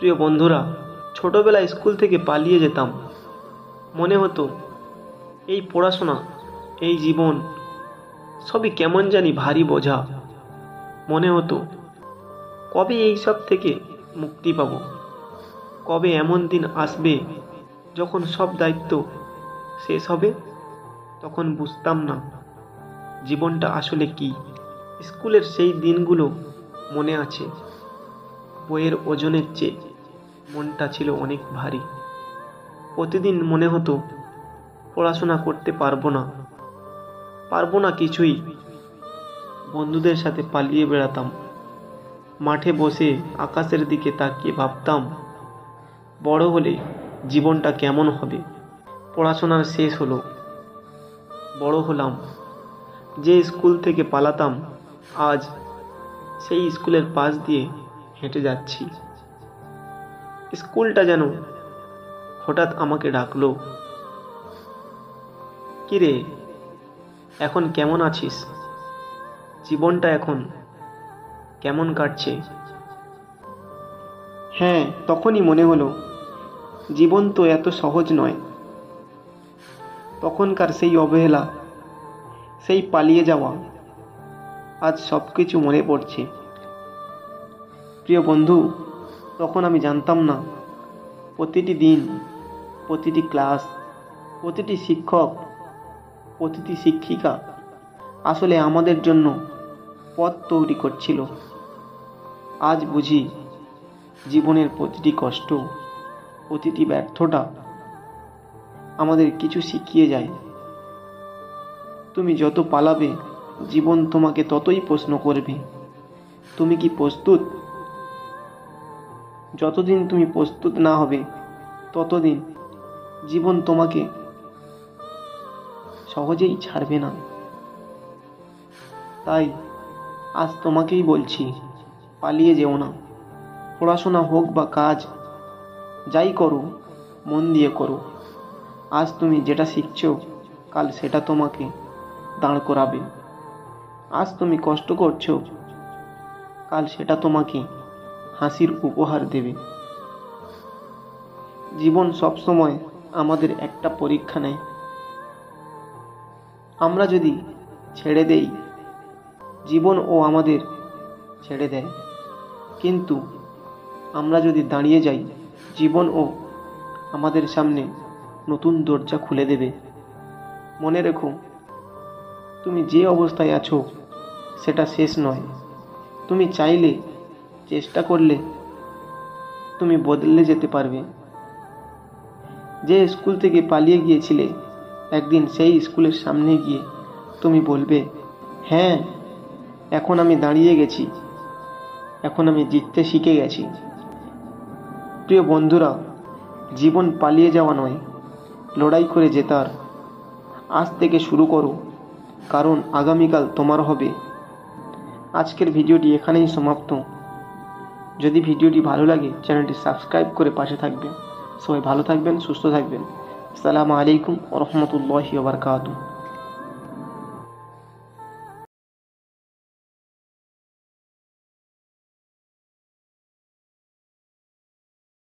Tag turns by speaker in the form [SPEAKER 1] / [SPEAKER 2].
[SPEAKER 1] প্রিয় বন্ধুরা, ছোটবেলায় স্কুল থেকে পালিয়ে যেতাম। মনে হতো এই পড়াশোনা, এই জীবন সবই কেমন জানি ভারী বোঝা। মনে হতো কবে এই সব থেকে মুক্তি পাব, কবে এমন দিন আসবে যখন সব দায়িত্ব শেষ হবে। তখন বুঝতাম না জীবনটা আসলে কি। স্কুলের সেই দিনগুলো মনে আছে, বইয়ের ওজনের চেয়ে মনটা ছিল অনেক ভারী। প্রতিদিন মনে হতো পড়াশোনা করতে পারবো না কিছুই। বন্ধুদের সাথে পালিয়ে বেড়াতাম, মাঠে বসে আকাশের দিকে তাকিয়ে ভাবতাম বড় হলে জীবনটা কেমন হবে। পড়াশোনার শেষ হলো, বড় হলাম। যে স্কুল থেকে পালাতাম, আজ সেই স্কুলের পাশ দিয়ে হেঁটে যাচ্ছি। স্কুলটা যেন হঠাৎ আমাকে ডাকলো, কিরে এখন কেমন আছিস? জীবনটা এখন কেমন কাটছে? হ্যাঁ, তখনই মনে হলো জীবন তো এত সহজ নয়। তখনকার সেই অবহেলা, সেই পালিয়ে যাওয়া, আজ সব কিছু মনে পড়ছে। প্রিয় বন্ধু, তখন আমি জানতাম না প্রতিটি দিন, প্রতিটি ক্লাস, প্রতিটি শিক্ষক, প্রতিটি শিক্ষিকা আসলে আমাদের জন্য পথ তৈরি করছিল। আজ বুঝি জীবনের প্রতিটি কষ্ট, প্রতিটি ব্যর্থতা আমাদের কিছু শিখিয়ে যায়। তুমি যত পালাবে, জীবন তোমাকে ততই প্রশ্ন করবে, তুমি কি প্রস্তুত? যতদিন তুমি প্রস্তুত না হবে, ততদিন জীবন তোমাকে সহজেই ছাড়বে না। তাই আজ তোমাকেই বলছি, পালিয়ে যেও না। পড়াশোনা হোক বা কাজ, যাই করো মন দিয়ে করো। আজ তুমি যেটা শিখছো, কাল সেটা তোমাকে দাঁড় করাবে। আজ তুমি কষ্ট করছো, কাল সেটা তোমাকে হাসির উপহার দেবে। জীবন সবসময় আমাদের একটা পরীক্ষা নেয়। আমরা যদি ছেড়ে দেই, জীবনও আমাদের ছেড়ে দেয়। কিন্তু আমরা যদি দাঁড়িয়ে যাই, জীবনও আমাদের সামনে নতুন দরজা খুলে দেবে। মনে রেখো, তুমি যে অবস্থায় আছো সেটা শেষ নয়। তুমি চাইলে, চেষ্টা করলে তুমি বদলে যেতে পারবে। যে স্কুল থেকে পালিয়ে গিয়েছিলে, একদিন সেই স্কুলের সামনে গিয়ে তুমি বলবে, হ্যাঁ, এখন আমি দাঁড়িয়ে গেছি, এখন আমি জিততে শিখে গেছি। প্রিয় বন্ধুরা, জীবন পালিয়ে যাওয়া নয়, লড়াই করে জেতার। আজ থেকে শুরু করো, কারণ আগামীকাল তোমার হবে। আজকের ভিডিওটি এখানেই সমাপ্ত। যদি ভিডিওটি ভালো লাগে, চ্যানেলটি সাবস্ক্রাইব করে পাশে থাকবেন। সবাই ভালো থাকবেন, সুস্থ থাকবেন। আসসালামু আলাইকুম ওয়া রাহমাতুল্লাহি ওয়া বারাকাতুহু।